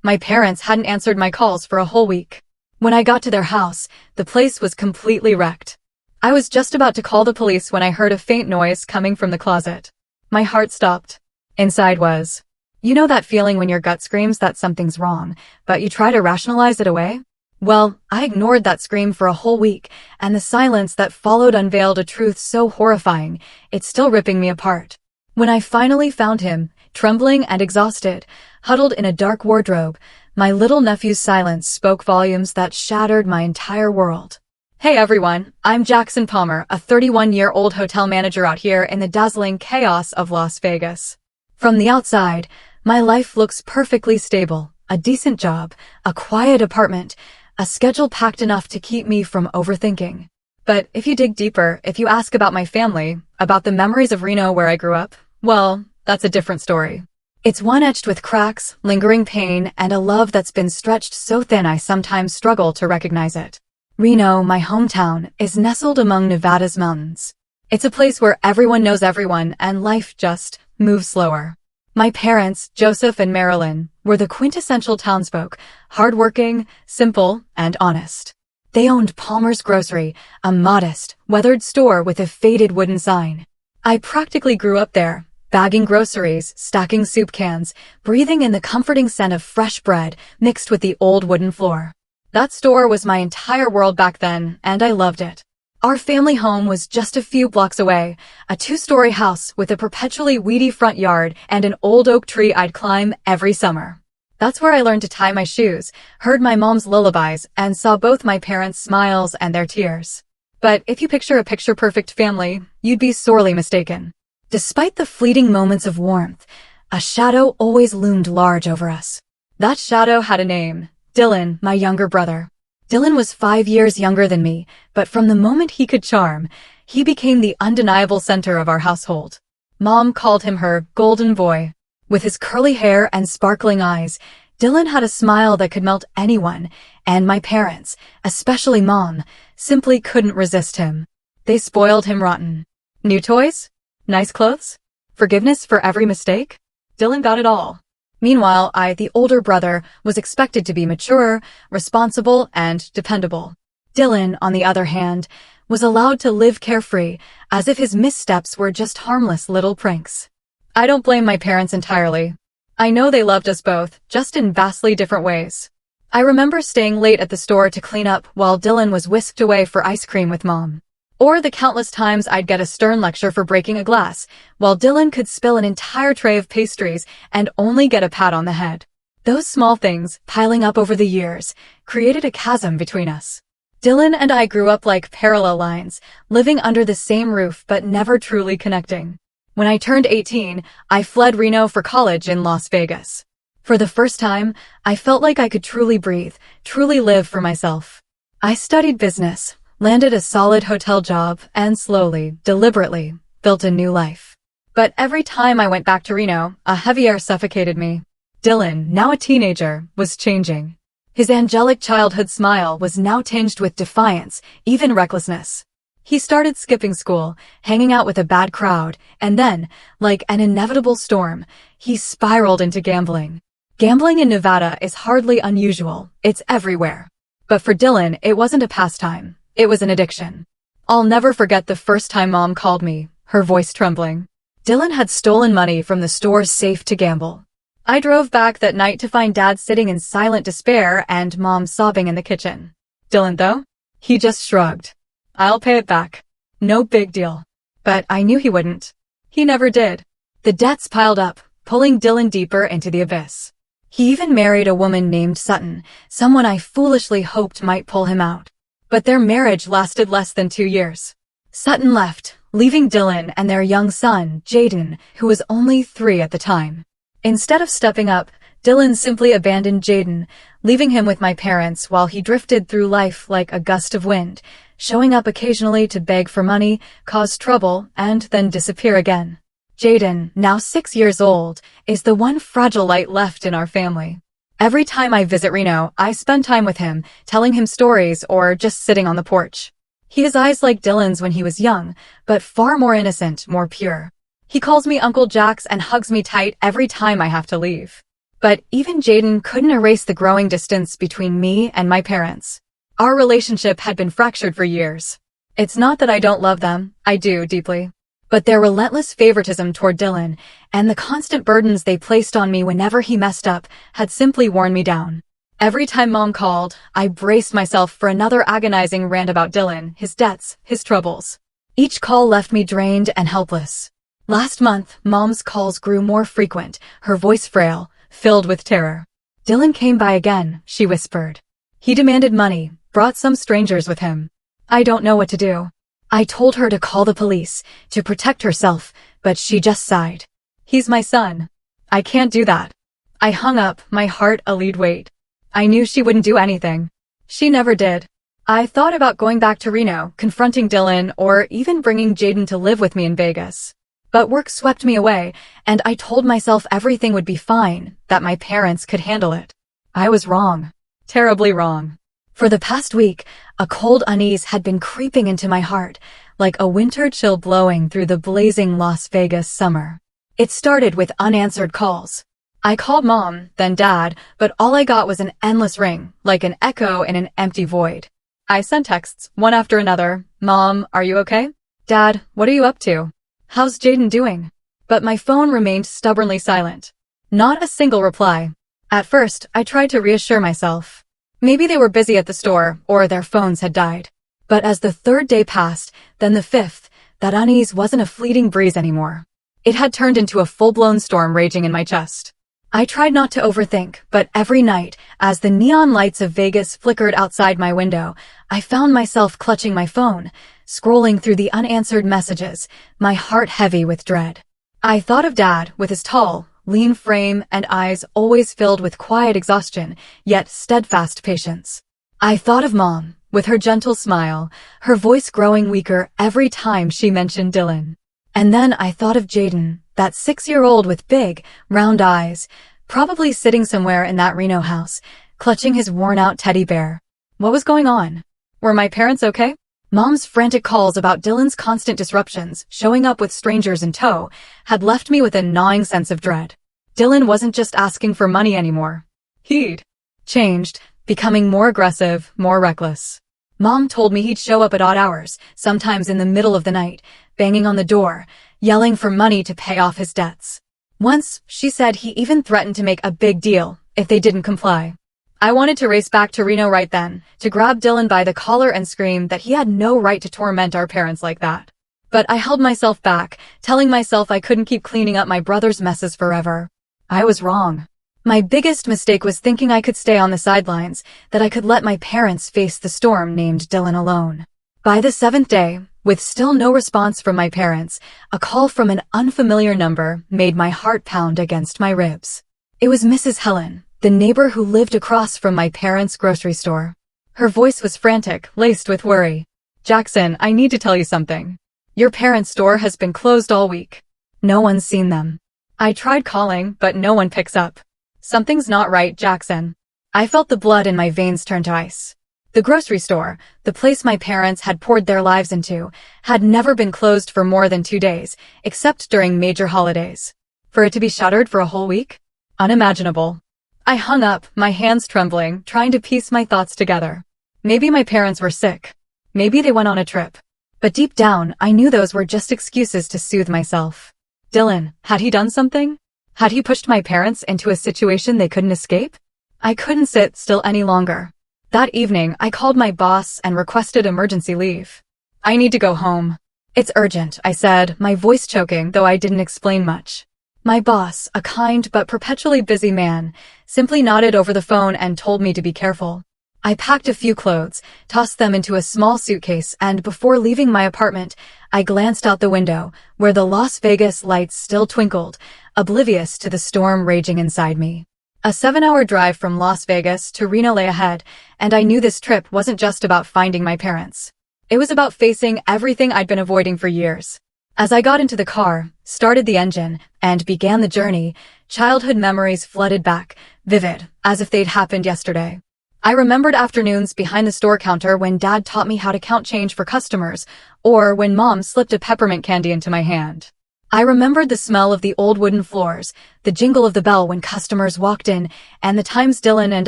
My parents hadn't answered my calls for a whole week. When I got to their house, the place was completely wrecked. I was just about to call the police when I heard a faint noise coming from the closet. My heart stopped. Inside was, you know that feeling when your gut screams that something's wrong, but you try to rationalize it away? Well, I ignored that scream for a whole week, and the silence that followed unveiled a truth so horrifying, it's still ripping me apart. When I finally found him, trembling and exhausted, huddled in a dark wardrobe, my little nephew's silence spoke volumes that shattered my entire world. Hey everyone, I'm Jackson Palmer, a 31-year-old hotel manager out here in the dazzling chaos of Las Vegas. From the outside, my life looks perfectly stable. A decent job, a quiet apartment, a schedule packed enough to keep me from overthinking. But if you dig deeper, if you ask about my family, about the memories of Reno where I grew up, well, that's a different story. It's one etched with cracks, lingering pain, and a love that's been stretched so thin I sometimes struggle to recognize it. Reno, my hometown, is nestled among Nevada's mountains. It's a place where everyone knows everyone and life just moves slower. My parents, Joseph and Marilyn, were the quintessential townsfolk, hardworking, simple, and honest. They owned Palmer's Grocery, a modest, weathered store with a faded wooden sign. I practically grew up there, bagging groceries, stacking soup cans, breathing in the comforting scent of fresh bread mixed with the old wooden floor. That store was my entire world back then, and I loved it. Our family home was just a few blocks away, a 2-story house with a perpetually weedy front yard and an old oak tree I'd climb every summer. That's where I learned to tie my shoes, heard my mom's lullabies, and saw both my parents' smiles and their tears. But if you picture a picture-perfect family, you'd be sorely mistaken. Despite the fleeting moments of warmth, a shadow always loomed large over us. That shadow had a name. Dylan, my younger brother. Dylan was 5 years younger than me, but from the moment he could charm, he became the undeniable center of our household. Mom called him her golden boy. With his curly hair and sparkling eyes, Dylan had a smile that could melt anyone, and my parents, especially Mom, simply couldn't resist him. They spoiled him rotten. New toys? Nice clothes? Forgiveness for every mistake? Dylan got it all. Meanwhile, I, the older brother, was expected to be mature, responsible, and dependable. Dylan, on the other hand, was allowed to live carefree, as if his missteps were just harmless little pranks. I don't blame my parents entirely. I know they loved us both, just in vastly different ways. I remember staying late at the store to clean up while Dylan was whisked away for ice cream with Mom. Or the countless times I'd get a stern lecture for breaking a glass, while Dylan could spill an entire tray of pastries and only get a pat on the head. Those small things, piling up over the years, created a chasm between us. Dylan and I grew up like parallel lines, living under the same roof but never truly connecting. When I turned 18, I fled Reno for college in Las Vegas. For the first time, I felt like I could truly breathe, truly live for myself. I studied business, landed a solid hotel job, and slowly, deliberately, built a new life. But every time I went back to Reno, a heavy air suffocated me. Dylan, now a teenager, was changing. His angelic childhood smile was now tinged with defiance, even recklessness. He started skipping school, hanging out with a bad crowd, and then, like an inevitable storm, he spiraled into gambling. Gambling in Nevada is hardly unusual, it's everywhere. But for Dylan, it wasn't a pastime. It was an addiction. I'll never forget the first time Mom called me, her voice trembling. Dylan had stolen money from the store's safe to gamble. I drove back that night to find Dad sitting in silent despair and Mom sobbing in the kitchen. Dylan, though? He just shrugged. I'll pay it back. No big deal. But I knew he wouldn't. He never did. The debts piled up, pulling Dylan deeper into the abyss. He even married a woman named Sutton, someone I foolishly hoped might pull him out. But their marriage lasted less than 2 years. Sutton left, leaving Dylan and their young son, Jaden, who was only 3 at the time. Instead of stepping up, Dylan simply abandoned Jaden, leaving him with my parents while he drifted through life like a gust of wind, showing up occasionally to beg for money, cause trouble, and then disappear again. Jaden, now 6 years old, is the one fragile light left in our family. Every time I visit Reno, I spend time with him, telling him stories or just sitting on the porch. He has eyes like Dylan's when he was young, but far more innocent, more pure. He calls me Uncle Jax and hugs me tight every time I have to leave. But even Jaden couldn't erase the growing distance between me and my parents. Our relationship had been fractured for years. It's not that I don't love them, I do deeply. But their relentless favoritism toward Dylan and the constant burdens they placed on me whenever he messed up had simply worn me down. Every time Mom called, I braced myself for another agonizing rant about Dylan, his debts, his troubles. Each call left me drained and helpless. Last month, Mom's calls grew more frequent, her voice frail, filled with terror. Dylan came by again, she whispered. He demanded money, brought some strangers with him. I don't know what to do. I told her to call the police, to protect herself, but she just sighed. He's my son. I can't do that. I hung up, my heart a lead weight. I knew she wouldn't do anything. She never did. I thought about going back to Reno, confronting Dylan, or even bringing Jaden to live with me in Vegas. But work swept me away, and I told myself everything would be fine, that my parents could handle it. I was wrong. Terribly wrong. For the past week, a cold unease had been creeping into my heart, like a winter chill blowing through the blazing Las Vegas summer. It started with unanswered calls. I called Mom, then Dad, but all I got was an endless ring, like an echo in an empty void. I sent texts, one after another. Mom, are you okay? Dad, what are you up to? How's Jaden doing? But my phone remained stubbornly silent. Not a single reply. At first, I tried to reassure myself. Maybe they were busy at the store, or their phones had died. But as the third day passed, then the fifth, that unease wasn't a fleeting breeze anymore. It had turned into a full-blown storm raging in my chest. I tried not to overthink, but every night, as the neon lights of Vegas flickered outside my window, I found myself clutching my phone, scrolling through the unanswered messages, my heart heavy with dread. I thought of Dad, with his tall, lean frame and eyes always filled with quiet exhaustion, yet steadfast patience. I thought of Mom, with her gentle smile, her voice growing weaker every time she mentioned Dylan. And then I thought of Jaden, that 6-year-old with big, round eyes, probably sitting somewhere in that Reno house, clutching his worn-out teddy bear. What was going on? Were my parents okay? Mom's frantic calls about Dylan's constant disruptions, showing up with strangers in tow, had left me with a gnawing sense of dread. Dylan wasn't just asking for money anymore. He'd changed, becoming more aggressive, more reckless. Mom told me he'd show up at odd hours, sometimes in the middle of the night, banging on the door, yelling for money to pay off his debts. Once, she said he even threatened to make a big deal if they didn't comply. I wanted to race back to Reno right then, to grab Dylan by the collar and scream that he had no right to torment our parents like that. But I held myself back, telling myself I couldn't keep cleaning up my brother's messes forever. I was wrong. My biggest mistake was thinking I could stay on the sidelines, that I could let my parents face the storm named Dylan alone. By the 7th day, with still no response from my parents, a call from an unfamiliar number made my heart pound against my ribs. It was Mrs. Helen, the neighbor who lived across from my parents' grocery store. Her voice was frantic, laced with worry. Jackson, I need to tell you something. Your parents' store has been closed all week. No one's seen them. I tried calling, but no one picks up. Something's not right, Jackson. I felt the blood in my veins turn to ice. The grocery store, the place my parents had poured their lives into, had never been closed for more than 2 days, except during major holidays. For it to be shuttered for a whole week? Unimaginable. I hung up, my hands trembling, trying to piece my thoughts together. Maybe my parents were sick. Maybe they went on a trip. But deep down, I knew those were just excuses to soothe myself. Dylan, had he done something? Had he pushed my parents into a situation they couldn't escape? I couldn't sit still any longer. That evening, I called my boss and requested emergency leave. I need to go home. It's urgent, I said, my voice choking, though I didn't explain much. My boss, a kind but perpetually busy man, simply nodded over the phone and told me to be careful. I packed a few clothes, tossed them into a small suitcase, and before leaving my apartment, I glanced out the window, where the Las Vegas lights still twinkled, oblivious to the storm raging inside me. A 7-hour drive from Las Vegas to Reno lay ahead, and I knew this trip wasn't just about finding my parents. It was about facing everything I'd been avoiding for years. As I got into the car, started the engine, and began the journey, childhood memories flooded back, vivid, as if they'd happened yesterday. I remembered afternoons behind the store counter when Dad taught me how to count change for customers, or when Mom slipped a peppermint candy into my hand. I remembered the smell of the old wooden floors, the jingle of the bell when customers walked in, and the times Dylan and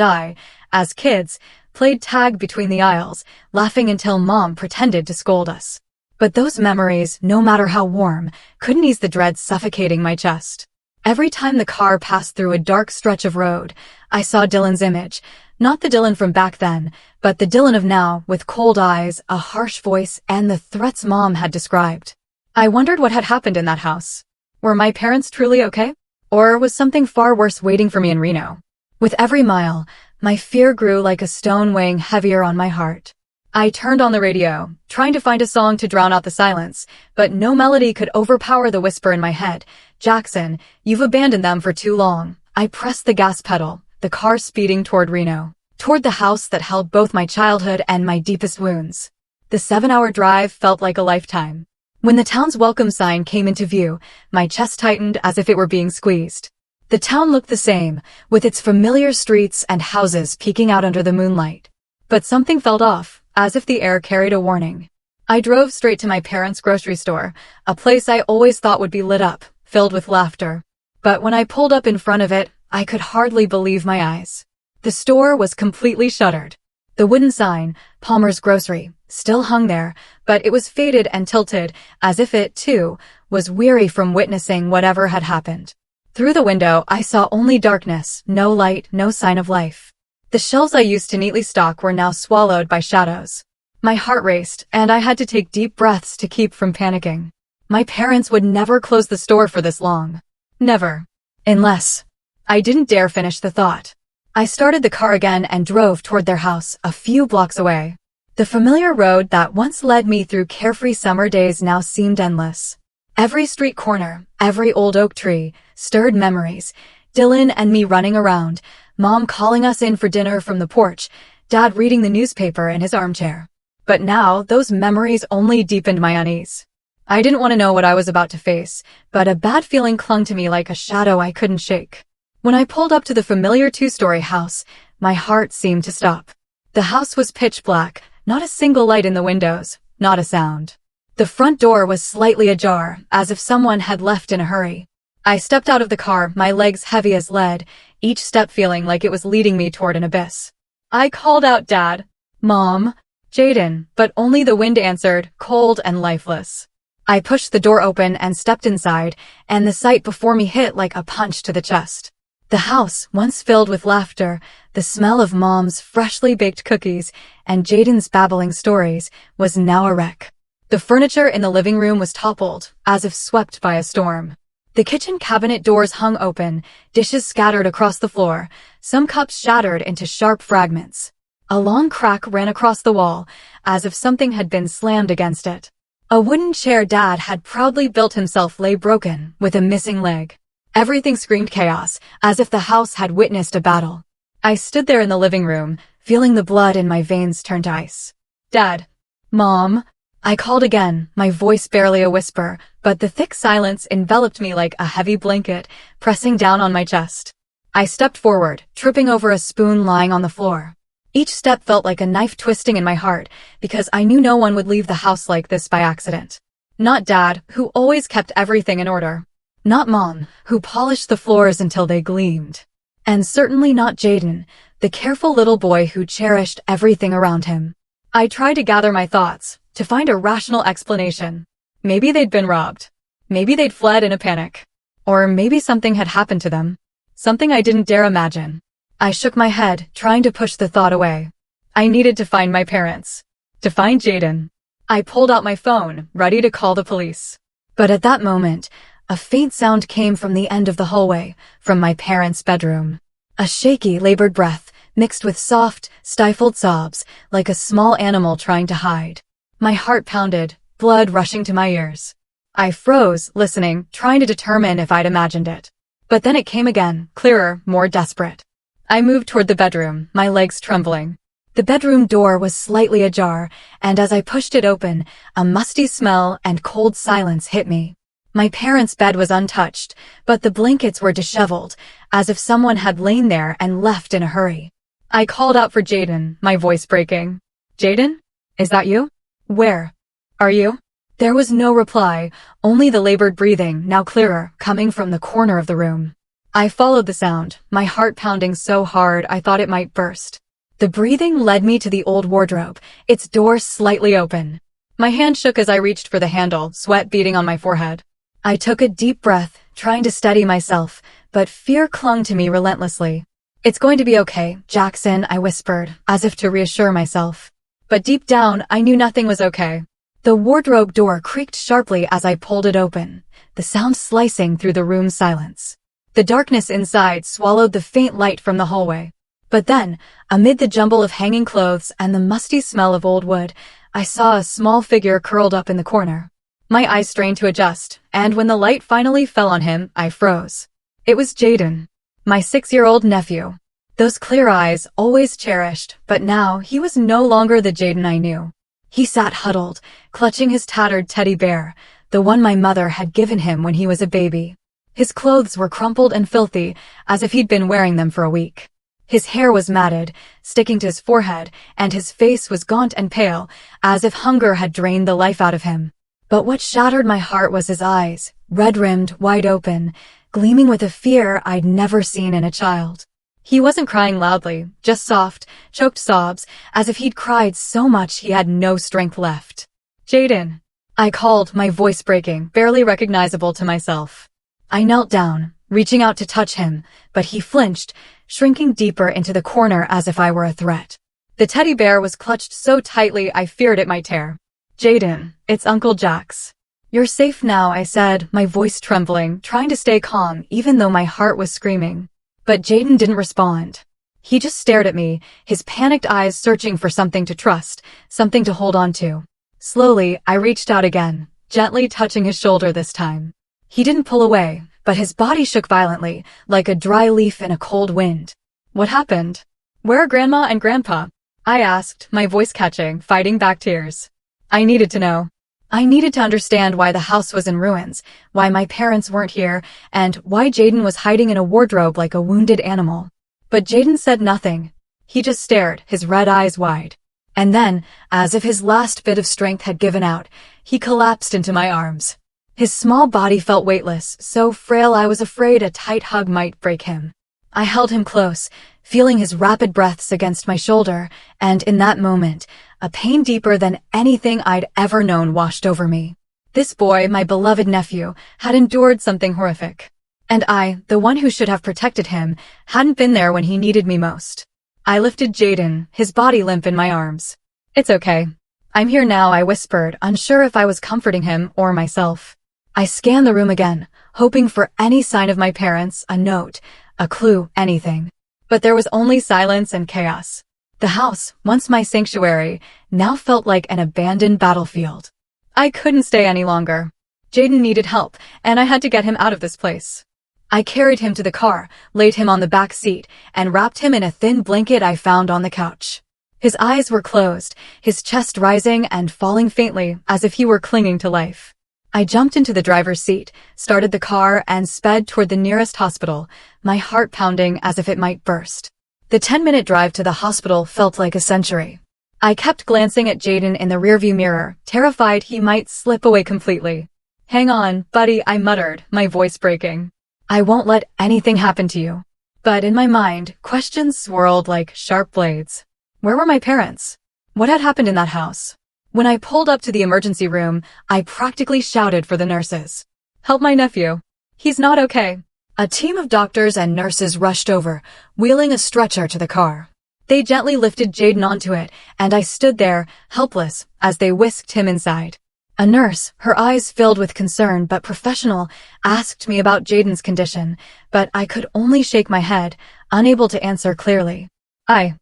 I, as kids, played tag between the aisles, laughing until Mom pretended to scold us. But those memories, no matter how warm, couldn't ease the dread suffocating my chest. Every time the car passed through a dark stretch of road, I saw Dylan's image, not the Dylan from back then, but the Dylan of now, with cold eyes, a harsh voice, and the threats Mom had described. I wondered what had happened in that house. Were my parents truly okay? Or was something far worse waiting for me in Reno? With every mile, my fear grew like a stone weighing heavier on my heart. I turned on the radio, trying to find a song to drown out the silence, but no melody could overpower the whisper in my head. Jackson, you've abandoned them for too long. I pressed the gas pedal, the car speeding toward Reno, toward the house that held both my childhood and my deepest wounds. The 7-hour drive felt like a lifetime. When the town's welcome sign came into view, my chest tightened as if it were being squeezed. The town looked the same, with its familiar streets and houses peeking out under the moonlight. But something felt off, as if the air carried a warning. I drove straight to my parents' grocery store, a place I always thought would be lit up, filled with laughter. But when I pulled up in front of it, I could hardly believe my eyes. The store was completely shuttered. The wooden sign, Palmer's Grocery, still hung there, but it was faded and tilted, as if it, too, was weary from witnessing whatever had happened. Through the window, I saw only darkness, no light, no sign of life. The shelves I used to neatly stock were now swallowed by shadows. My heart raced, and I had to take deep breaths to keep from panicking. My parents would never close the store for this long. Never. Unless. I didn't dare finish the thought. I started the car again and drove toward their house, a few blocks away. The familiar road that once led me through carefree summer days now seemed endless. Every street corner, every old oak tree, stirred memories. Dylan and me running around, Mom calling us in for dinner from the porch, Dad reading the newspaper in his armchair. But now, those memories only deepened my unease. I didn't want to know what I was about to face, but a bad feeling clung to me like a shadow I couldn't shake. When I pulled up to the familiar two-story house, my heart seemed to stop. The house was pitch black, not a single light in the windows, not a sound. The front door was slightly ajar, as if someone had left in a hurry. I stepped out of the car, my legs heavy as lead, each step feeling like it was leading me toward an abyss. I called out Dad, Mom, Jaden, but only the wind answered, cold and lifeless. I pushed the door open and stepped inside, and the sight before me hit like a punch to the chest. The house, once filled with laughter, the smell of Mom's freshly baked cookies, and Jaden's babbling stories, was now a wreck. The furniture in the living room was toppled, as if swept by a storm. The kitchen cabinet doors hung open, dishes scattered across the floor, some cups shattered into sharp fragments. A long crack ran across the wall, as if something had been slammed against it. A wooden chair Dad had proudly built himself lay broken, with a missing leg. Everything screamed chaos, as if the house had witnessed a battle. I stood there in the living room, feeling the blood in my veins turn to ice. Dad. Mom. I called again, my voice barely a whisper, but the thick silence enveloped me like a heavy blanket, pressing down on my chest. I stepped forward, tripping over a spoon lying on the floor. Each step felt like a knife twisting in my heart, because I knew no one would leave the house like this by accident. Not Dad, who always kept everything in order. Not Mom, who polished the floors until they gleamed. And certainly not Jaden, the careful little boy who cherished everything around him. I tried to gather my thoughts, to find a rational explanation. Maybe they'd been robbed. Maybe they'd fled in a panic. Or maybe something had happened to them. Something I didn't dare imagine. I shook my head, trying to push the thought away. I needed to find my parents. To find Jaden. I pulled out my phone, ready to call the police. But at that moment, a faint sound came from the end of the hallway, from my parents' bedroom. A shaky, labored breath, mixed with soft, stifled sobs, like a small animal trying to hide. My heart pounded, blood rushing to my ears. I froze, listening, trying to determine if I'd imagined it. But then it came again, clearer, more desperate. I moved toward the bedroom, my legs trembling. The bedroom door was slightly ajar, and as I pushed it open, a musty smell and cold silence hit me. My parents' bed was untouched, but the blankets were disheveled, as if someone had lain there and left in a hurry. I called out for Jaden, my voice breaking. Jaden? Is that you? Where are you? There was no reply, only the labored breathing, now clearer, coming from the corner of the room. I followed the sound, my heart pounding so hard I thought it might burst. The breathing led me to the old wardrobe, its door slightly open. My hand shook as I reached for the handle, sweat beading on my forehead. I took a deep breath, trying to steady myself, but fear clung to me relentlessly. "It's going to be okay, Jackson," I whispered, as if to reassure myself. But deep down, I knew nothing was okay. The wardrobe door creaked sharply as I pulled it open, the sound slicing through the room's silence. The darkness inside swallowed the faint light from the hallway. But then, amid the jumble of hanging clothes and the musty smell of old wood, I saw a small figure curled up in the corner. My eyes strained to adjust, and when the light finally fell on him, I froze. It was Jaden, my 6-year-old nephew. Those clear eyes, always cherished, but now he was no longer the Jaden I knew. He sat huddled, clutching his tattered teddy bear, the one my mother had given him when he was a baby. His clothes were crumpled and filthy, as if he'd been wearing them for a week. His hair was matted, sticking to his forehead, and his face was gaunt and pale, as if hunger had drained the life out of him. But what shattered my heart was his eyes, red-rimmed, wide open, gleaming with a fear I'd never seen in a child. He wasn't crying loudly, just soft, choked sobs, as if he'd cried so much he had no strength left. "Jaden," I called, my voice breaking, barely recognizable to myself. I knelt down, reaching out to touch him, but he flinched, shrinking deeper into the corner as if I were a threat. The teddy bear was clutched so tightly I feared it might tear. "Jaden, it's Uncle Jax." "You're safe now," I said, my voice trembling, trying to stay calm even though my heart was screaming. But Jaden didn't respond. He just stared at me, his panicked eyes searching for something to trust, something to hold on to. Slowly, I reached out again, gently touching his shoulder this time. He didn't pull away, but his body shook violently, like a dry leaf in a cold wind. "What happened? Where are Grandma and Grandpa?" I asked, my voice catching, fighting back tears. I needed to know. I needed to understand why the house was in ruins, why my parents weren't here, and why Jaden was hiding in a wardrobe like a wounded animal. But Jaden said nothing. He just stared, his red eyes wide. And then, as if his last bit of strength had given out, he collapsed into my arms. His small body felt weightless, so frail I was afraid a tight hug might break him. I held him close, feeling his rapid breaths against my shoulder, and in that moment, a pain deeper than anything I'd ever known washed over me. This boy, my beloved nephew, had endured something horrific. And I, the one who should have protected him, hadn't been there when he needed me most. I lifted Jaden, his body limp in my arms. "It's okay. I'm here now," I whispered, unsure if I was comforting him or myself. I scanned the room again, hoping for any sign of my parents, a note, a clue, anything. But there was only silence and chaos. The house, once my sanctuary, now felt like an abandoned battlefield. I couldn't stay any longer. Jaden needed help, and I had to get him out of this place. I carried him to the car, laid him on the back seat, and wrapped him in a thin blanket I found on the couch. His eyes were closed, his chest rising and falling faintly as if he were clinging to life. I jumped into the driver's seat, started the car, and sped toward the nearest hospital, my heart pounding as if it might burst. The 10-minute drive to the hospital felt like a century. I kept glancing at Jaden in the rearview mirror, terrified he might slip away completely. "Hang on, buddy," I muttered, my voice breaking. "I won't let anything happen to you." But in my mind, questions swirled like sharp blades. Where were my parents? What had happened in that house? When I pulled up to the emergency room, I practically shouted for the nurses. "Help my nephew. He's not okay." A team of doctors and nurses rushed over, wheeling a stretcher to the car. They gently lifted Jaden onto it, and I stood there, helpless, as they whisked him inside. A nurse, her eyes filled with concern but professional, asked me about Jaden's condition, but I could only shake my head, unable to answer clearly. I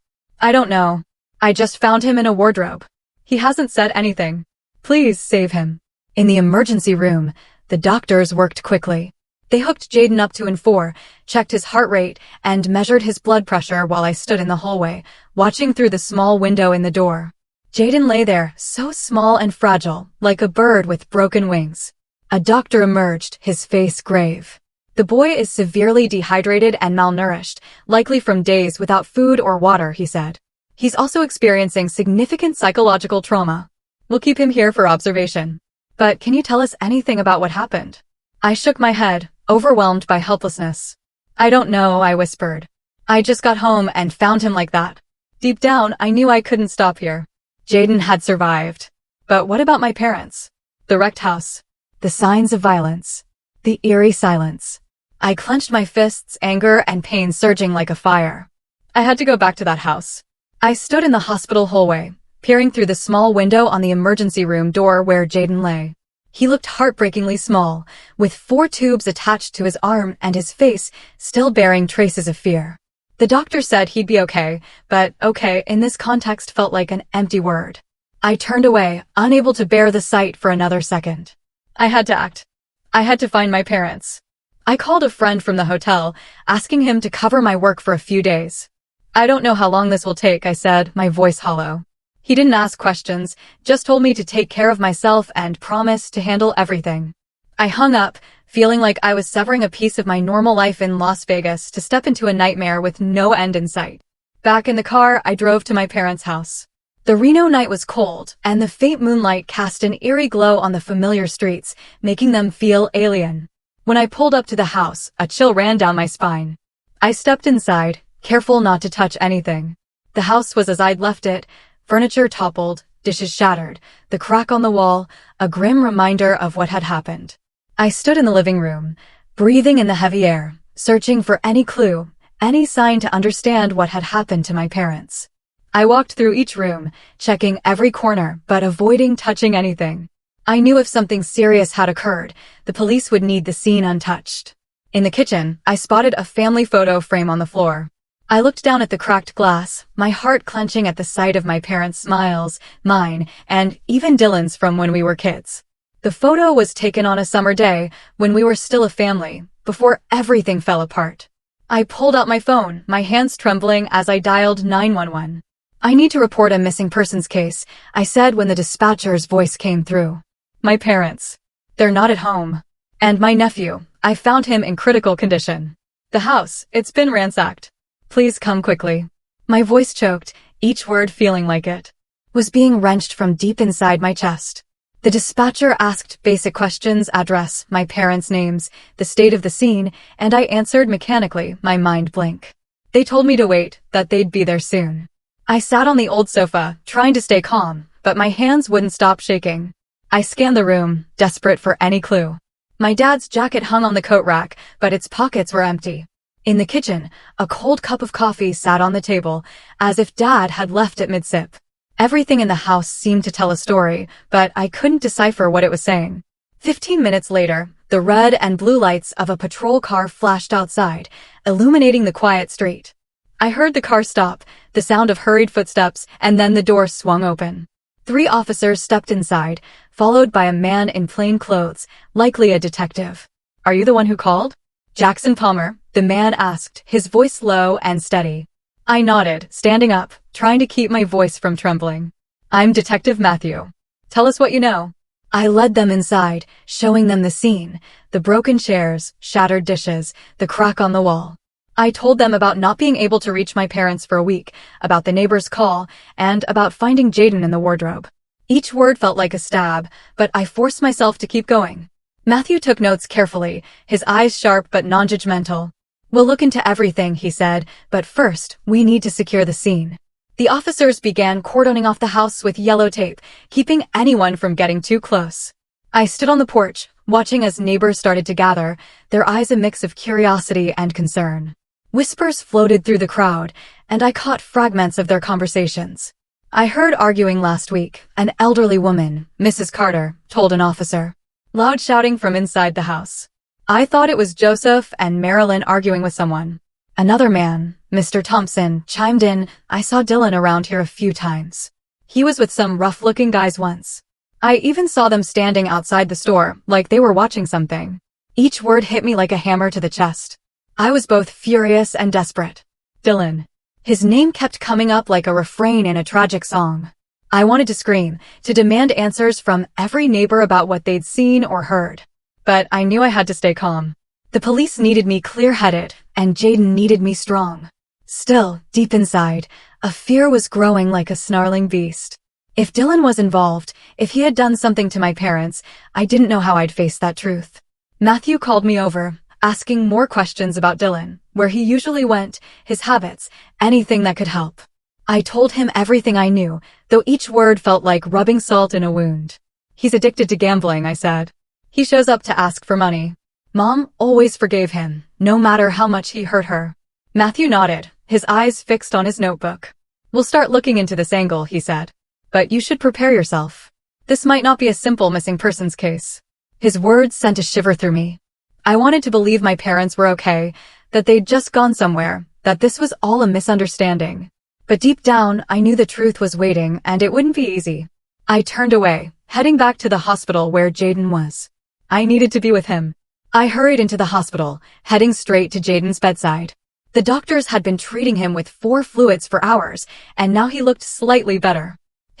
don't know. I just found him in a wardrobe. He hasn't said anything. Please save him." In the emergency room, the doctors worked quickly. They hooked Jaden up to IN4, checked his heart rate, and measured his blood pressure while I stood in the hallway, watching through the small window in the door. Jaden lay there, so small and fragile, like a bird with broken wings. A doctor emerged, his face grave. "The boy is severely dehydrated and malnourished, likely from days without food or water," he said. "He's also experiencing significant psychological trauma. We'll keep him here for observation." But can you tell us anything about what happened? I shook my head, overwhelmed by helplessness. I don't know, I whispered. I just got home and found him like that. Deep down, I knew I couldn't stop here. Jaden had survived. But what about my parents? The wrecked house. The signs of violence. The eerie silence. I clenched my fists, anger and pain surging like a fire. I had to go back to that house. I stood in the hospital hallway, peering through the small window on the emergency room door where Jaden lay. He looked heartbreakingly small, with 4 tubes attached to his arm and his face still bearing traces of fear. The doctor said he'd be okay, but okay in this context felt like an empty word. I turned away, unable to bear the sight for another second. I had to act. I had to find my parents. I called a friend from the hotel, asking him to cover my work for a few days. I don't know how long this will take, I said, my voice hollow. He didn't ask questions, just told me to take care of myself and promise to handle everything. I hung up, feeling like I was severing a piece of my normal life in Las Vegas to step into a nightmare with no end in sight. Back in the car, I drove to my parents' house. The Reno night was cold, and the faint moonlight cast an eerie glow on the familiar streets, making them feel alien. When I pulled up to the house, a chill ran down my spine. I stepped inside, careful not to touch anything. The house was as I'd left it, furniture toppled, dishes shattered, the crack on the wall, a grim reminder of what had happened. I stood in the living room, breathing in the heavy air, searching for any clue, any sign to understand what had happened to my parents. I walked through each room, checking every corner, but avoiding touching anything. I knew if something serious had occurred, the police would need the scene untouched. In the kitchen, I spotted a family photo frame on the floor. I looked down at the cracked glass, my heart clenching at the sight of my parents' smiles, mine, and even Dylan's from when we were kids. The photo was taken on a summer day, when we were still a family, before everything fell apart. I pulled out my phone, my hands trembling as I dialed 911. I need to report a missing persons case, I said when the dispatcher's voice came through. My parents. They're not at home. And my nephew. I found him in critical condition. The house, it's been ransacked. Please come quickly. My voice choked, each word feeling like it was being wrenched from deep inside my chest. The dispatcher asked basic questions, address, my parents' names, the state of the scene, and I answered mechanically, my mind blank. They told me to wait, that they'd be there soon. I sat on the old sofa, trying to stay calm, but my hands wouldn't stop shaking. I scanned the room, desperate for any clue. My dad's jacket hung on the coat rack, but its pockets were empty. In the kitchen, a cold cup of coffee sat on the table, as if Dad had left it mid-sip. Everything in the house seemed to tell a story, but I couldn't decipher what it was saying. 15 minutes later, the red and blue lights of a patrol car flashed outside, illuminating the quiet street. I heard the car stop, the sound of hurried footsteps, and then the door swung open. 3 officers stepped inside, followed by a man in plain clothes, likely a detective. Are you the one who called? Jackson Palmer, the man asked, his voice low and steady. I nodded, standing up, trying to keep my voice from trembling. I'm Detective Matthew. Tell us what you know. I led them inside, showing them the scene, the broken chairs, shattered dishes, the crack on the wall. I told them about not being able to reach my parents for a week, about the neighbor's call, and about finding Jaden in the wardrobe. Each word felt like a stab, but I forced myself to keep going. Matthew took notes carefully, his eyes sharp but non-judgmental. We'll look into everything, he said, but first, we need to secure the scene. The officers began cordoning off the house with yellow tape, keeping anyone from getting too close. I stood on the porch, watching as neighbors started to gather, their eyes a mix of curiosity and concern. Whispers floated through the crowd, and I caught fragments of their conversations. I heard arguing last week, an elderly woman, Mrs. Carter, told an officer. Loud shouting from inside the house. I thought it was Joseph and Marilyn arguing with someone. Another man, Mr. Thompson, chimed in, I saw Dylan around here a few times. He was with some rough-looking guys once. I even saw them standing outside the store, like they were watching something. Each word hit me like a hammer to the chest. I was both furious and desperate. Dylan. His name kept coming up like a refrain in a tragic song. I wanted to scream, to demand answers from every neighbor about what they'd seen or heard. But I knew I had to stay calm. The police needed me clear-headed, and Jaden needed me strong. Still, deep inside, a fear was growing like a snarling beast. If Dylan was involved, if he had done something to my parents, I didn't know how I'd face that truth. Matthew called me over, asking more questions about Dylan, where he usually went, his habits, anything that could help. I told him everything I knew, though each word felt like rubbing salt in a wound. He's addicted to gambling, I said. He shows up to ask for money. Mom always forgave him, no matter how much he hurt her. Matthew nodded, his eyes fixed on his notebook. We'll start looking into this angle, he said. But you should prepare yourself. This might not be a simple missing persons case. His words sent a shiver through me. I wanted to believe my parents were okay, that they'd just gone somewhere, that this was all a misunderstanding. But deep down, I knew the truth was waiting, and it wouldn't be easy. I turned away, heading back to the hospital where Jaden was. I needed to be with him. I hurried into the hospital, heading straight to Jaden's bedside. The doctors had been treating him with 4 fluids for hours, and now he looked slightly better.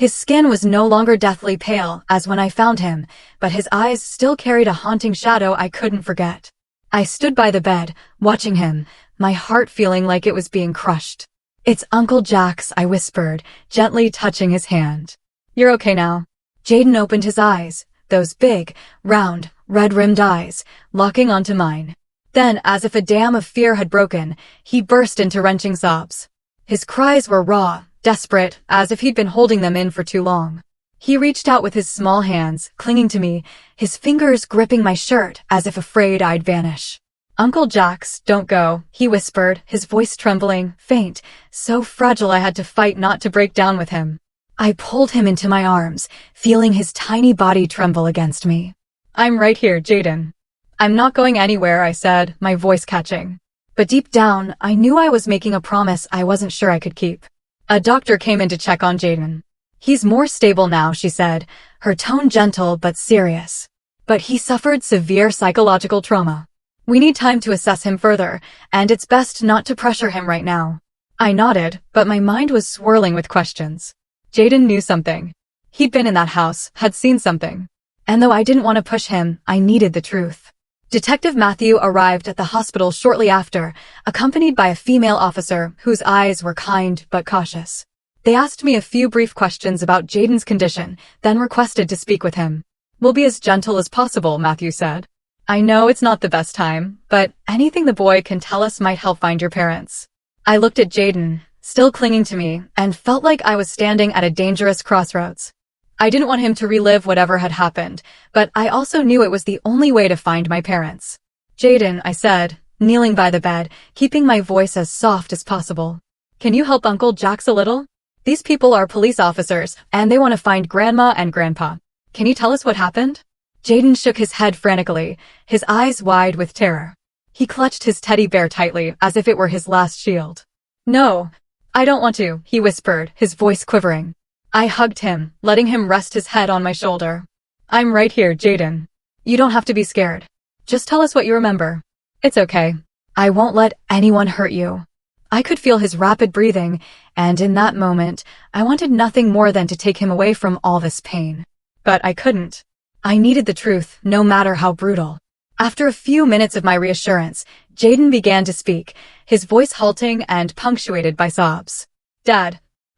His skin was no longer deathly pale as when I found him, but his eyes still carried a haunting shadow I couldn't forget. I stood by the bed, watching him, my heart feeling like it was being crushed. "It's Uncle Jack's," I whispered, gently touching his hand. "You're okay now." Jaden opened his eyes, those big, round, red-rimmed eyes, locking onto mine. Then, as if a dam of fear had broken, he burst into wrenching sobs. His cries were raw, desperate, as if he'd been holding them in for too long. He reached out with his small hands, clinging to me, his fingers gripping my shirt as if afraid I'd vanish. "Uncle Jack's, don't go," he whispered, his voice trembling, faint, so fragile I had to fight not to break down with him. I pulled him into my arms, feeling his tiny body tremble against me. "I'm right here, Jaden." "I'm not going anywhere," I said, my voice catching. But deep down, I knew I was making a promise I wasn't sure I could keep. A doctor came in to check on Jaden. "He's more stable now," she said, her tone gentle but serious. "But he suffered severe psychological trauma. We need time to assess him further, and it's best not to pressure him right now." I nodded, but my mind was swirling with questions. Jaden knew something. He'd been in that house, had seen something. And though I didn't want to push him, I needed the truth. Detective Matthew arrived at the hospital shortly after, accompanied by a female officer whose eyes were kind but cautious. They asked me a few brief questions about Jaden's condition, then requested to speak with him. "We'll be as gentle as possible," Matthew said. "I know it's not the best time, but anything the boy can tell us might help find your parents." I looked at Jaden, still clinging to me, and felt like I was standing at a dangerous crossroads. I didn't want him to relive whatever had happened, but I also knew it was the only way to find my parents. "Jaden," I said, kneeling by the bed, keeping my voice as soft as possible. "Can you help Uncle Jax a little? These people are police officers, and they want to find Grandma and Grandpa. Can you tell us what happened?" Jaden shook his head frantically, his eyes wide with terror. He clutched his teddy bear tightly, as if it were his last shield. "No, I don't want to," he whispered, his voice quivering. I hugged him, letting him rest his head on my shoulder. "I'm right here, Jaden. You don't have to be scared. Just tell us what you remember. It's okay. I won't let anyone hurt you." I could feel his rapid breathing, and in that moment, I wanted nothing more than to take him away from all this pain. But I couldn't. I needed the truth, no matter how brutal. After a few minutes of my reassurance, Jaden began to speak, his voice halting and punctuated by sobs.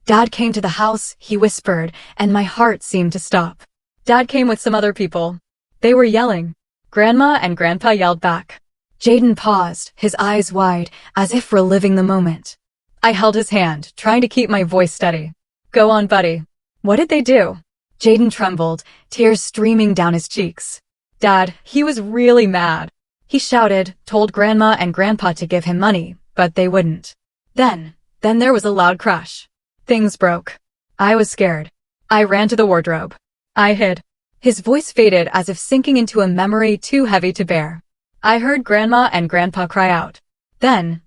Dad came to the house," he whispered, and my heart seemed to stop. "Dad came with some other people. They were yelling. Grandma and Grandpa yelled back." Jaden paused, his eyes wide, as if reliving the moment. I held his hand, trying to keep my voice steady. "Go on, buddy. What did they do?" Jaden trembled, tears streaming down his cheeks. "Dad, he was really mad. He shouted, told Grandma and Grandpa to give him money, but they wouldn't. Then there was a loud crash. Things broke. I was scared. I ran to the wardrobe. I hid." His voice faded as if sinking into a memory too heavy to bear. I heard Grandma and Grandpa cry out. Then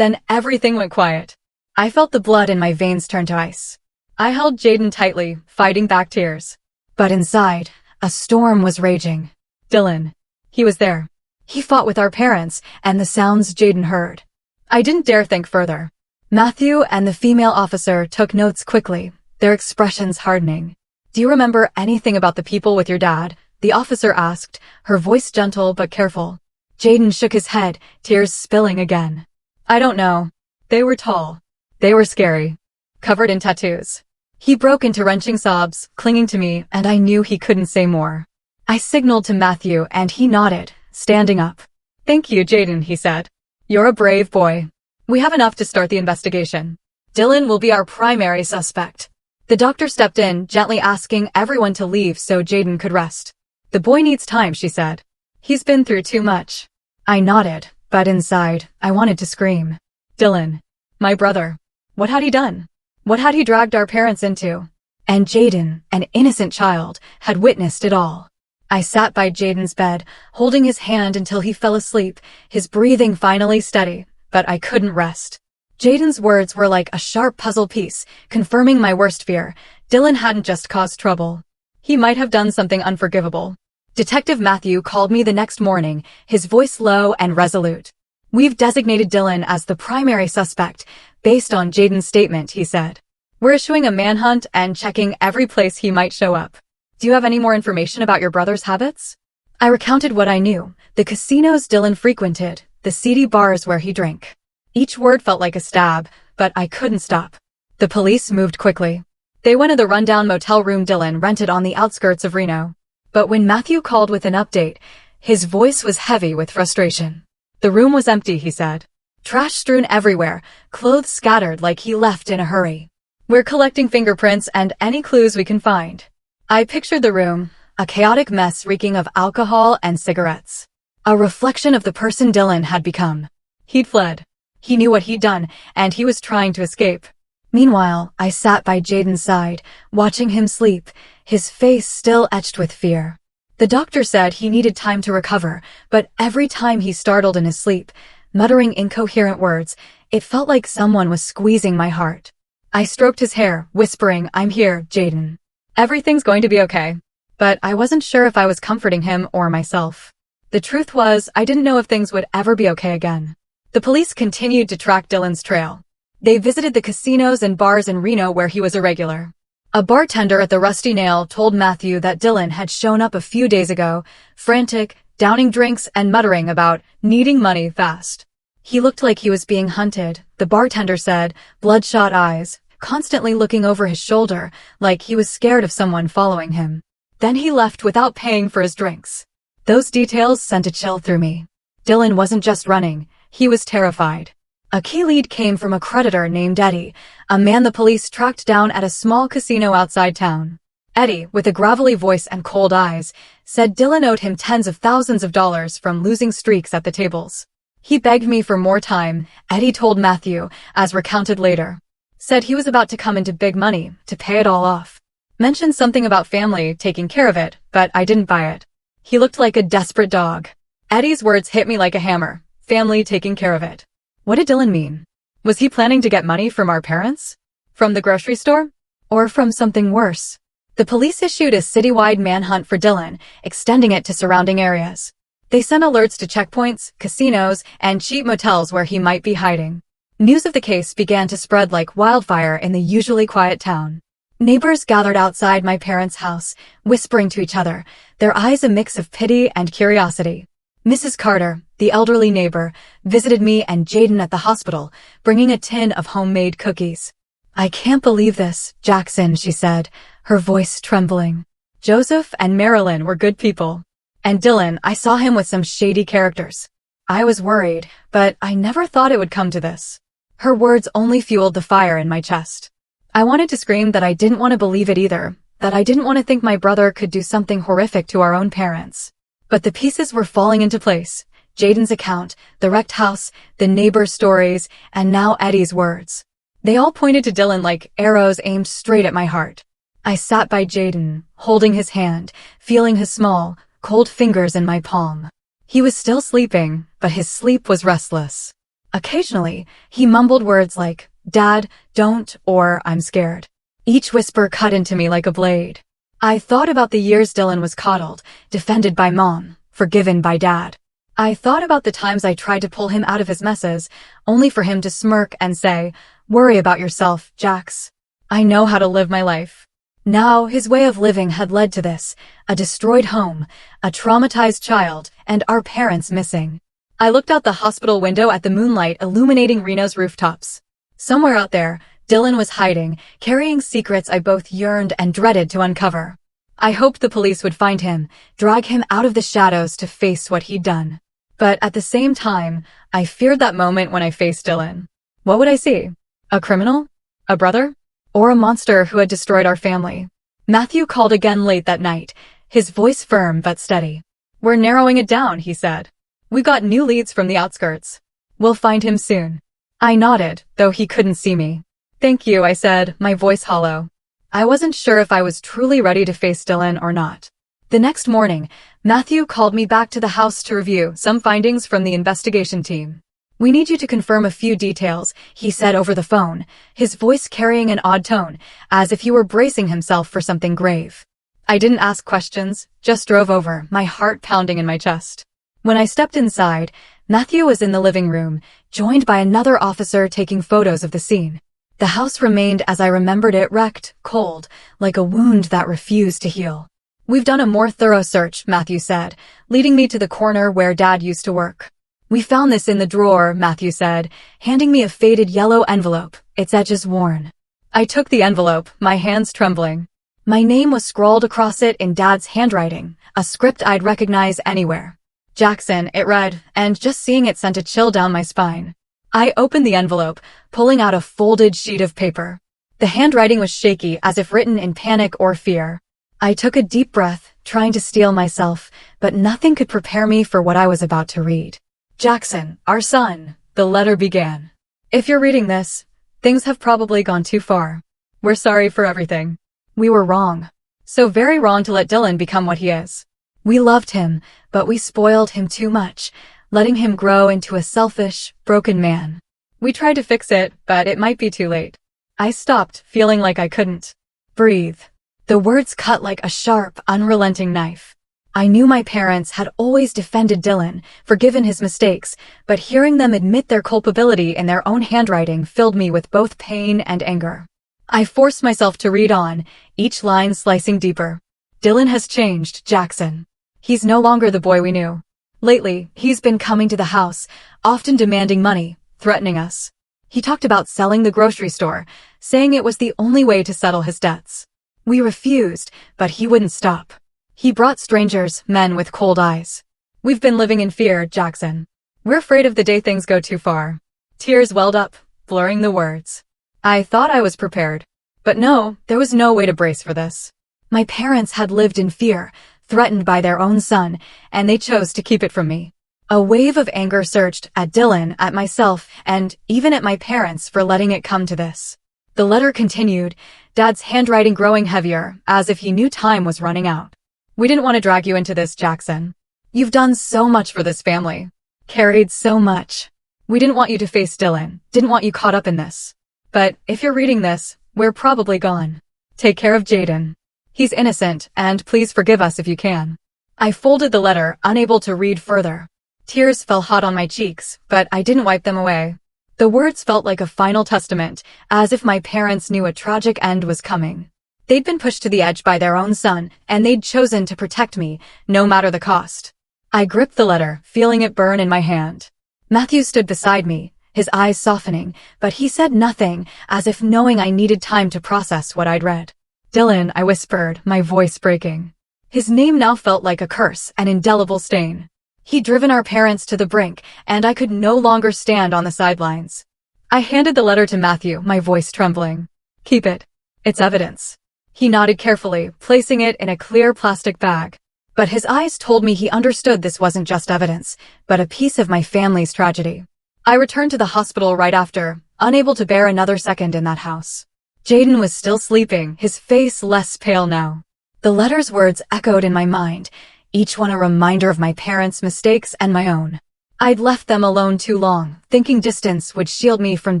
everything went quiet. I felt the blood in my veins turn to ice. I held Jaden tightly, fighting back tears. But inside, a storm was raging. Dylan. He was there. He fought with our parents, and the sounds Jaden heard. I didn't dare think further. Matthew and the female officer took notes quickly, their expressions hardening. "Do you remember anything about the people with your dad?" the officer asked, her voice gentle but careful. Jaden shook his head, tears spilling again. "I don't know. They were tall. They were scary. Covered in tattoos. He broke into wrenching sobs, clinging to me, and I knew he couldn't say more. I signaled to Matthew and he nodded, standing up. "Thank you, Jaden," he said. "You're a brave boy. We have enough to start the investigation. Dylan will be our primary suspect." The doctor stepped in, gently asking everyone to leave so Jaden could rest. "The boy needs time," she said. "He's been through too much." I nodded, but inside, I wanted to scream. Dylan. My brother. What had he done? What had he dragged our parents into? And Jaden, an innocent child, had witnessed it all. I sat by Jaden's bed, holding his hand until he fell asleep, his breathing finally steady, but I couldn't rest. Jaden's words were like a sharp puzzle piece, confirming my worst fear. Dylan hadn't just caused trouble. He might have done something unforgivable. Detective Matthew called me the next morning, his voice low and resolute. "We've designated Dylan as the primary suspect, based on Jaden's statement," he said. "We're issuing a manhunt and checking every place he might show up. Do you have any more information about your brother's habits?" I recounted what I knew, the casinos Dylan frequented, the seedy bars where he drank. Each word felt like a stab, but I couldn't stop. The police moved quickly. They went to the rundown motel room Dylan rented on the outskirts of Reno. But when Matthew called with an update, his voice was heavy with frustration. The room was empty, he said. Trash strewn everywhere, clothes scattered like he left in a hurry. "We're collecting fingerprints and any clues we can find." I pictured the room, a chaotic mess reeking of alcohol and cigarettes. A reflection of the person Dylan had become. He'd fled. He knew what he'd done, and he was trying to escape. Meanwhile, I sat by Jaden's side, watching him sleep, his face still etched with fear. The doctor said he needed time to recover, but every time he startled in his sleep, muttering incoherent words, it felt like someone was squeezing my heart. I stroked his hair, whispering, "I'm here, Jaden. Everything's going to be okay." But I wasn't sure if I was comforting him or myself. The truth was, I didn't know if things would ever be okay again. The police continued to track Dylan's trail. They visited the casinos and bars in Reno where he was a regular. A bartender at the Rusty Nail told Matthew that Dylan had shown up a few days ago, frantic, downing drinks and muttering about needing money fast. He looked like he was being hunted, the bartender said, bloodshot eyes, constantly looking over his shoulder, like he was scared of someone following him. Then he left without paying for his drinks. Those details sent a chill through me. Dylan wasn't just running, he was terrified. A key lead came from a creditor named Eddie, a man the police tracked down at a small casino outside town. Eddie, with a gravelly voice and cold eyes, said Dylan owed him tens of thousands of dollars from losing streaks at the tables. He begged me for more time, Eddie told Matthew, as recounted later. Said he was about to come into big money, to pay it all off. Mentioned something about family taking care of it, but I didn't buy it. He looked like a desperate dog. Eddie's words hit me like a hammer. Family taking care of it. What did Dylan mean? Was he planning to get money from our parents? From the grocery store? Or from something worse? The police issued a citywide manhunt for Dylan, extending it to surrounding areas. They sent alerts to checkpoints, casinos, and cheap motels where he might be hiding. News of the case began to spread like wildfire in the usually quiet town. Neighbors gathered outside my parents' house, whispering to each other, their eyes a mix of pity and curiosity. Mrs. Carter, the elderly neighbor, visited me and Jaden at the hospital, bringing a tin of homemade cookies. "I can't believe this, Jackson," she said, her voice trembling. Joseph and Marilyn were good people. And Dylan, I saw him with some shady characters. I was worried, but I never thought it would come to this. Her words only fueled the fire in my chest. I wanted to scream that I didn't want to believe it either, that I didn't want to think my brother could do something horrific to our own parents. But the pieces were falling into place. Jaden's account, the wrecked house, the neighbor's stories, and now Eddie's words. They all pointed to Dylan like arrows aimed straight at my heart. I sat by Jaden, holding his hand, feeling his small, cold fingers in my palm. He was still sleeping, but his sleep was restless. Occasionally, he mumbled words like, "Dad, don't," or "I'm scared." Each whisper cut into me like a blade. I thought about the years Dylan was coddled, defended by Mom, forgiven by Dad. I thought about the times I tried to pull him out of his messes, only for him to smirk and say, "Worry about yourself, Jax. I know how to live my life." Now, his way of living had led to this, a destroyed home, a traumatized child, and our parents missing. I looked out the hospital window at the moonlight illuminating Reno's rooftops. Somewhere out there, Dylan was hiding, carrying secrets I both yearned and dreaded to uncover. I hoped the police would find him, drag him out of the shadows to face what he'd done. But at the same time, I feared that moment when I faced Dylan. What would I see? A criminal? A brother? Or a monster who had destroyed our family? Matthew called again late that night, his voice firm but steady. "We're narrowing it down," he said. "We got new leads from the outskirts. We'll find him soon." I nodded, though he couldn't see me. "Thank you," I said, my voice hollow. I wasn't sure if I was truly ready to face Dylan or not. The next morning, Matthew called me back to the house to review some findings from the investigation team. "We need you to confirm a few details," he said over the phone, his voice carrying an odd tone, as if he were bracing himself for something grave. I didn't ask questions, just drove over, my heart pounding in my chest. When I stepped inside, Matthew was in the living room, joined by another officer taking photos of the scene. The house remained as I remembered it, wrecked, cold, like a wound that refused to heal. "We've done a more thorough search," Matthew said, leading me to the corner where Dad used to work. "We found this in the drawer," Matthew said, handing me a faded yellow envelope, its edges worn. I took the envelope, my hands trembling. My name was scrawled across it in Dad's handwriting, a script I'd recognize anywhere. "Jackson," it read, and just seeing it sent a chill down my spine. I opened the envelope, pulling out a folded sheet of paper. The handwriting was shaky, as if written in panic or fear. I took a deep breath, trying to steel myself, but nothing could prepare me for what I was about to read. "Jackson, our son," the letter began. "If you're reading this, things have probably gone too far. We're sorry for everything. We were wrong. So very wrong to let Dylan become what he is. We loved him, but we spoiled him too much, letting him grow into a selfish, broken man. We tried to fix it, but it might be too late." I stopped, feeling like I couldn't breathe. The words cut like a sharp, unrelenting knife. I knew my parents had always defended Dylan, forgiven his mistakes, but hearing them admit their culpability in their own handwriting filled me with both pain and anger. I forced myself to read on, each line slicing deeper. "Dylan has changed, Jackson. He's no longer the boy we knew. Lately, he's been coming to the house, often demanding money, threatening us. He talked about selling the grocery store, saying it was the only way to settle his debts. We refused, but he wouldn't stop. He brought strangers, men with cold eyes. We've been living in fear, Jackson. We're afraid of the day things go too far." Tears welled up, blurring the words. I thought I was prepared. But no, there was no way to brace for this. My parents had lived in fear, threatened by their own son, and they chose to keep it from me. A wave of anger surged at Dylan, at myself, and even at my parents for letting it come to this. The letter continued, Dad's handwriting growing heavier, as if he knew time was running out. "We didn't want to drag you into this, Jackson. You've done so much for this family. Carried so much. We didn't want you to face Dylan, didn't want you caught up in this. But if you're reading this, we're probably gone. Take care of Jaden. He's innocent, and please forgive us if you can." I folded the letter, unable to read further. Tears fell hot on my cheeks, but I didn't wipe them away. The words felt like a final testament, as if my parents knew a tragic end was coming. They'd been pushed to the edge by their own son, and they'd chosen to protect me, no matter the cost. I gripped the letter, feeling it burn in my hand. Matthew stood beside me, his eyes softening, but he said nothing, as if knowing I needed time to process what I'd read. "Dylan," I whispered, my voice breaking. His name now felt like a curse, an indelible stain. He'd driven our parents to the brink, and I could no longer stand on the sidelines. I handed the letter to Matthew, my voice trembling. "Keep it. It's evidence." He nodded carefully, placing it in a clear plastic bag. But his eyes told me he understood this wasn't just evidence, but a piece of my family's tragedy. I returned to the hospital right after, unable to bear another second in that house. Jaden was still sleeping, his face less pale now. The letter's words echoed in my mind, each one a reminder of my parents' mistakes and my own. I'd left them alone too long, thinking distance would shield me from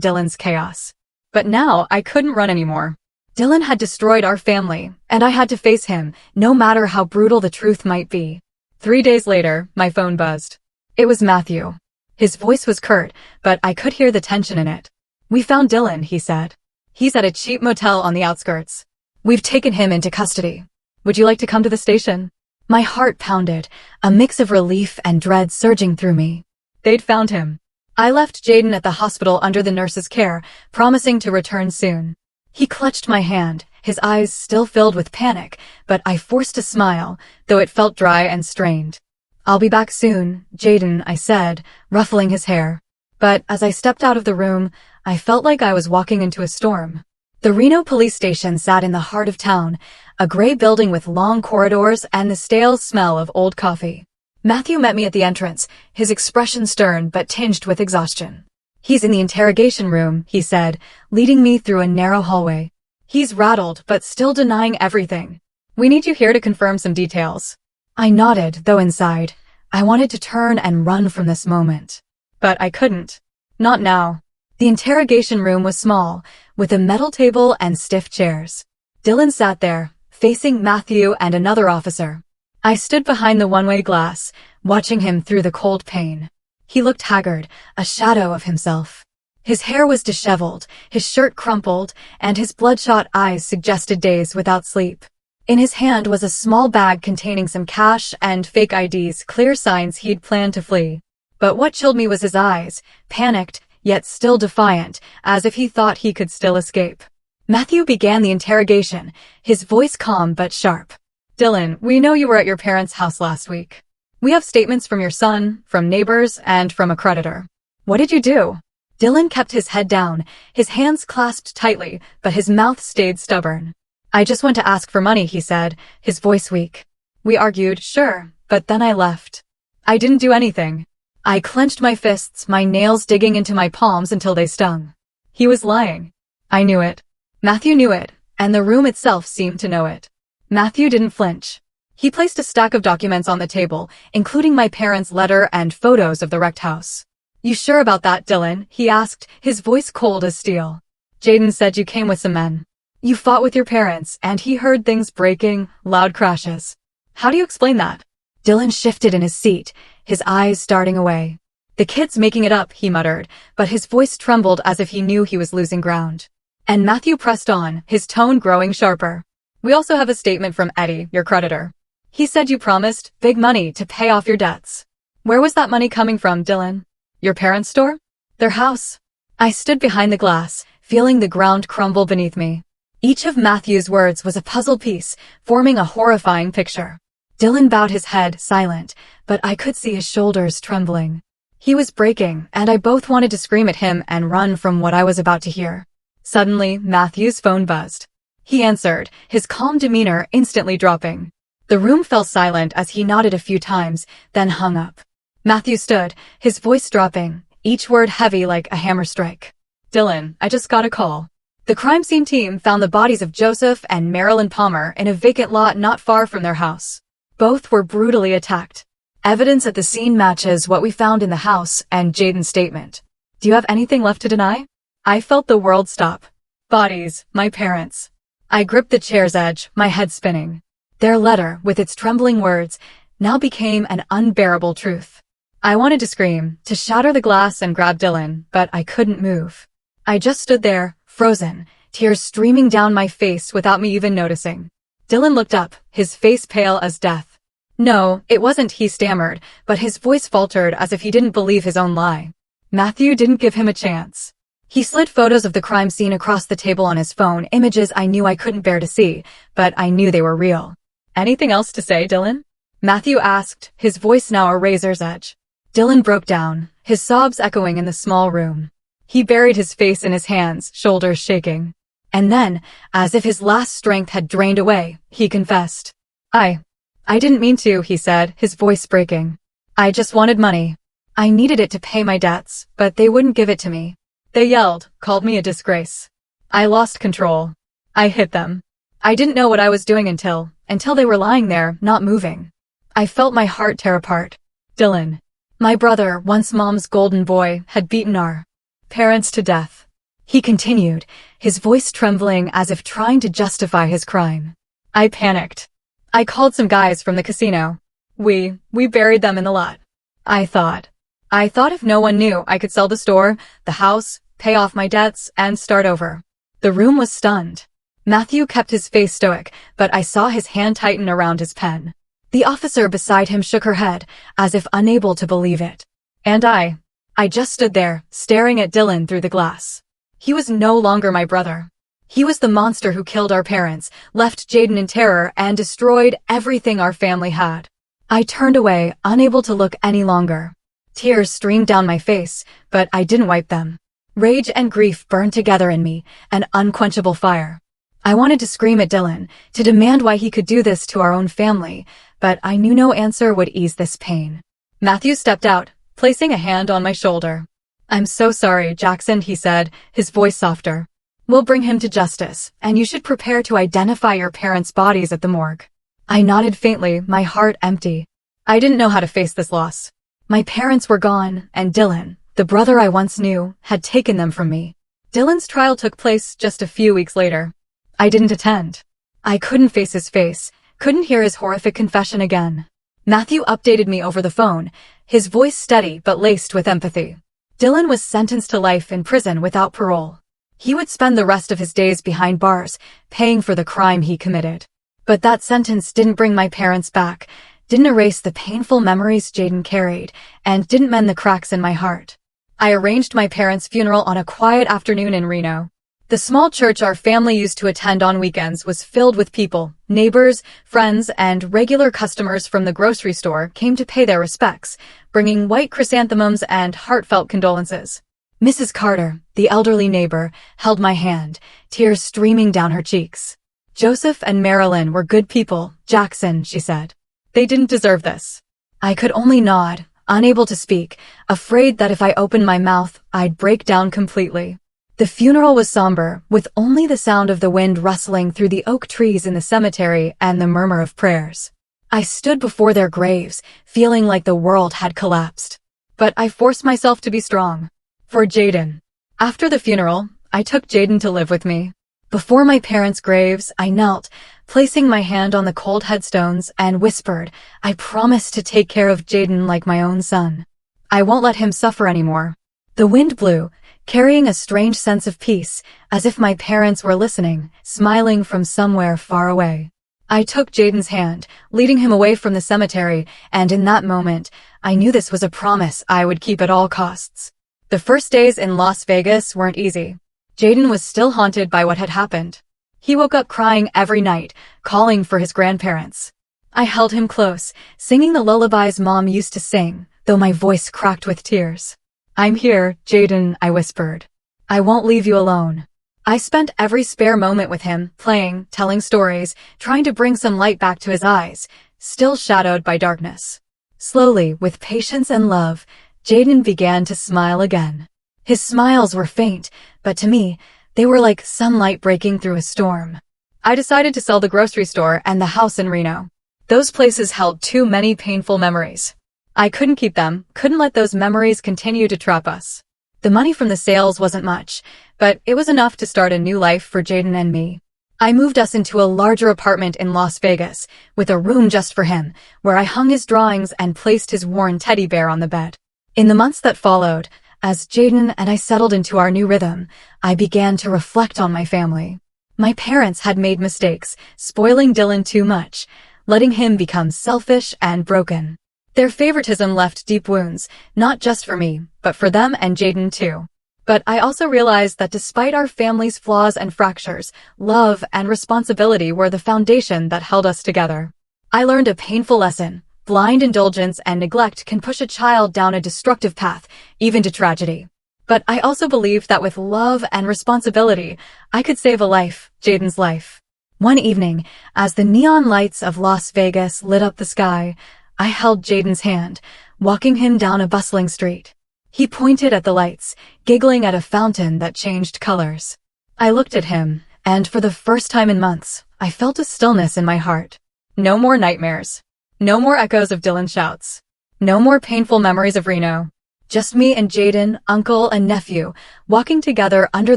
Dylan's chaos. But now I couldn't run anymore. Dylan had destroyed our family, and I had to face him, no matter how brutal the truth might be. 3 days later, my phone buzzed. It was Matthew. His voice was curt, but I could hear the tension in it. "We found Dylan," he said. "He's at a cheap motel on the outskirts. We've taken him into custody. Would you like to come to the station?" My heart pounded, a mix of relief and dread surging through me. They'd found him. I left Jaden at the hospital under the nurse's care, promising to return soon. He clutched my hand, his eyes still filled with panic, but I forced a smile, though it felt dry and strained. "I'll be back soon, Jaden," I said, ruffling his hair. But as I stepped out of the room, I felt like I was walking into a storm. The Reno police station sat in the heart of town, a gray building with long corridors and the stale smell of old coffee. Matthew met me at the entrance, his expression stern but tinged with exhaustion. "He's in the interrogation room," he said, leading me through a narrow hallway. "He's rattled but still denying everything. We need you here to confirm some details." I nodded, though inside, I wanted to turn and run from this moment. But I couldn't. Not now. The interrogation room was small, with a metal table and stiff chairs. Dylan sat there, facing Matthew and another officer. I stood behind the one-way glass, watching him through the cold pane. He looked haggard, a shadow of himself. His hair was disheveled, his shirt crumpled, and his bloodshot eyes suggested days without sleep. In his hand was a small bag containing some cash and fake IDs, clear signs he'd planned to flee. But what chilled me was his eyes, panicked, yet still defiant, as if he thought he could still escape. Matthew began the interrogation, his voice calm but sharp. "Dylan, we know you were at your parents' house last week. We have statements from your son, from neighbors, and from a creditor. What did you do?" Dylan kept his head down, his hands clasped tightly, but his mouth stayed stubborn. "I just went to ask for money," he said, his voice weak. "We argued, sure, but then I left. I didn't do anything." I clenched my fists, my nails digging into my palms until they stung. He was lying. I knew it. Matthew knew it, and the room itself seemed to know it. Matthew didn't flinch. He placed a stack of documents on the table, including my parents' letter and photos of the wrecked house. "You sure about that, Dylan?" he asked, his voice cold as steel. "Jaden said you came with some men. You fought with your parents, and he heard things breaking, loud crashes. How do you explain that?" Dylan shifted in his seat, his eyes darting away. "The kid's making it up," he muttered, but his voice trembled as if he knew he was losing ground. And Matthew pressed on, his tone growing sharper. "We also have a statement from Eddie, your creditor. He said you promised big money to pay off your debts. Where was that money coming from, Dylan? Your parents' store? Their house?" I stood behind the glass, feeling the ground crumble beneath me. Each of Matthew's words was a puzzle piece, forming a horrifying picture. Dylan bowed his head, silent, but I could see his shoulders trembling. He was breaking, and I both wanted to scream at him and run from what I was about to hear. Suddenly, Matthew's phone buzzed. He answered, his calm demeanor instantly dropping. The room fell silent as he nodded a few times, then hung up. Matthew stood, his voice dropping, each word heavy like a hammer strike. "Dylan, I just got a call. The crime scene team found the bodies of Joseph and Marilyn Palmer in a vacant lot not far from their house. Both were brutally attacked. Evidence at the scene matches what we found in the house and Jaden's statement. Do you have anything left to deny?" I felt the world stop. Bodies, my parents. I gripped the chair's edge, my head spinning. Their letter, with its trembling words, now became an unbearable truth. I wanted to scream, to shatter the glass and grab Dylan, but I couldn't move. I just stood there, frozen, tears streaming down my face without me even noticing. Dylan looked up, his face pale as death. "No, it wasn't," he stammered, but his voice faltered as if he didn't believe his own lie. Matthew didn't give him a chance. He slid photos of the crime scene across the table on his phone, images I knew I couldn't bear to see, but I knew they were real. "Anything else to say, Dylan?" Matthew asked, his voice now a razor's edge. Dylan broke down, his sobs echoing in the small room. He buried his face in his hands, shoulders shaking. And then, as if his last strength had drained away, he confessed. I didn't mean to," he said, his voice breaking. "I just wanted money. I needed it to pay my debts, but they wouldn't give it to me. They yelled, called me a disgrace. I lost control. I hit them. I didn't know what I was doing until they were lying there, not moving. I felt my heart tear apart. Dylan, my brother, once Mom's golden boy, had beaten our parents to death." He continued, his voice trembling as if trying to justify his crime. I panicked. "I called some guys from the casino. We buried them in the lot. I thought if no one knew, I could sell the store, the house, pay off my debts, and start over." The room was stunned. Matthew kept his face stoic, but I saw his hand tighten around his pen. The officer beside him shook her head, as if unable to believe it. And I I just stood there, staring at Dylan through the glass. He was no longer my brother. He was the monster who killed our parents, left Jaden in terror, and destroyed everything our family had. I turned away, unable to look any longer. Tears streamed down my face, but I didn't wipe them. Rage and grief burned together in me, an unquenchable fire. I wanted to scream at Dylan, to demand why he could do this to our own family, but I knew no answer would ease this pain. Matthew stepped out, placing a hand on my shoulder. "I'm so sorry, Jackson," he said, his voice softer. "We'll bring him to justice, and you should prepare to identify your parents' bodies at the morgue." I nodded faintly, my heart empty. I didn't know how to face this loss. My parents were gone, and Dylan, the brother I once knew, had taken them from me. Dylan's trial took place just a few weeks later. I didn't attend. I couldn't face his face, couldn't hear his horrific confession again. Matthew updated me over the phone, his voice steady but laced with empathy. Dylan was sentenced to life in prison without parole. He would spend the rest of his days behind bars, paying for the crime he committed. But that sentence didn't bring my parents back, didn't erase the painful memories Jaden carried, and didn't mend the cracks in my heart. I arranged my parents' funeral on a quiet afternoon in Reno. The small church our family used to attend on weekends was filled with people. Neighbors, friends, and regular customers from the grocery store came to pay their respects, bringing white chrysanthemums and heartfelt condolences. Mrs. Carter, the elderly neighbor, held my hand, tears streaming down her cheeks. "Joseph and Marilyn were good people, Jackson," she said. "They didn't deserve this." I could only nod, unable to speak, afraid that if I opened my mouth, I'd break down completely. The funeral was somber, with only the sound of the wind rustling through the oak trees in the cemetery and the murmur of prayers. I stood before their graves, feeling like the world had collapsed. But I forced myself to be strong. For Jaden. After the funeral, I took Jaden to live with me. Before my parents' graves, I knelt, placing my hand on the cold headstones, and whispered, "I promise to take care of Jaden like my own son. I won't let him suffer anymore." The wind blew, carrying a strange sense of peace, as if my parents were listening, smiling from somewhere far away. I took Jaden's hand, leading him away from the cemetery, and in that moment, I knew this was a promise I would keep at all costs. The first days in Las Vegas weren't easy. Jaden was still haunted by what had happened. He woke up crying every night, calling for his grandparents. I held him close, singing the lullabies Mom used to sing, though my voice cracked with tears. "I'm here, Jaden," I whispered. "I won't leave you alone." I spent every spare moment with him, playing, telling stories, trying to bring some light back to his eyes, still shadowed by darkness. Slowly, with patience and love, Jaden began to smile again. His smiles were faint, but to me, they were like sunlight breaking through a storm. I decided to sell the grocery store and the house in Reno. Those places held too many painful memories. I couldn't keep them, couldn't let those memories continue to trap us. The money from the sales wasn't much, but it was enough to start a new life for Jaden and me. I moved us into a larger apartment in Las Vegas, with a room just for him, where I hung his drawings and placed his worn teddy bear on the bed. In the months that followed, as Jaden and I settled into our new rhythm, I began to reflect on my family. My parents had made mistakes, spoiling Dylan too much, letting him become selfish and broken. Their favoritism left deep wounds, not just for me, but for them and Jaden too. But I also realized that despite our family's flaws and fractures, love and responsibility were the foundation that held us together. I learned a painful lesson. Blind indulgence and neglect can push a child down a destructive path, even to tragedy. But I also believed that with love and responsibility, I could save a life, Jaden's life. One evening, as the neon lights of Las Vegas lit up the sky, I held Jaden's hand, walking him down a bustling street. He pointed at the lights, giggling at a fountain that changed colors. I looked at him, and for the first time in months, I felt a stillness in my heart. No more nightmares. No more echoes of Dylan's shouts. No more painful memories of Reno. Just me and Jaden, uncle and nephew, walking together under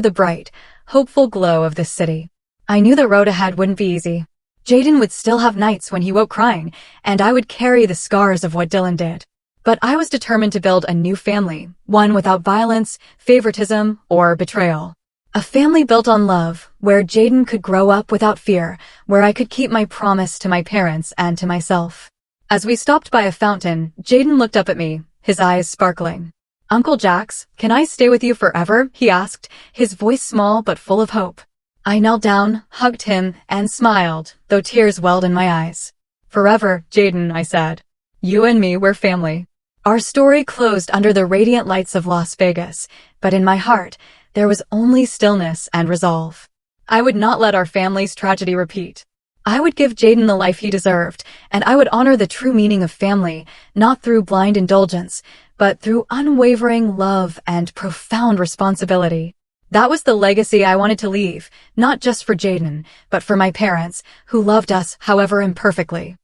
the bright, hopeful glow of this city. I knew the road ahead wouldn't be easy. Jaden would still have nights when he woke crying, and I would carry the scars of what Dylan did. But I was determined to build a new family, one without violence, favoritism, or betrayal. A family built on love, where Jaden could grow up without fear, where I could keep my promise to my parents and to myself. As we stopped by a fountain, Jaden looked up at me, his eyes sparkling. Uncle Jax, can I stay with you forever? He asked, his voice small but full of hope. I knelt down, hugged him, and smiled, though tears welled in my eyes. Forever, Jaden, I said. You and me, we're family. Our story closed under the radiant lights of Las Vegas, but in my heart, there was only stillness and resolve. I would not let our family's tragedy repeat. I would give Jaden the life he deserved, and I would honor the true meaning of family, not through blind indulgence, but through unwavering love and profound responsibility. That was the legacy I wanted to leave, not just for Jaden, but for my parents, who loved us, however imperfectly.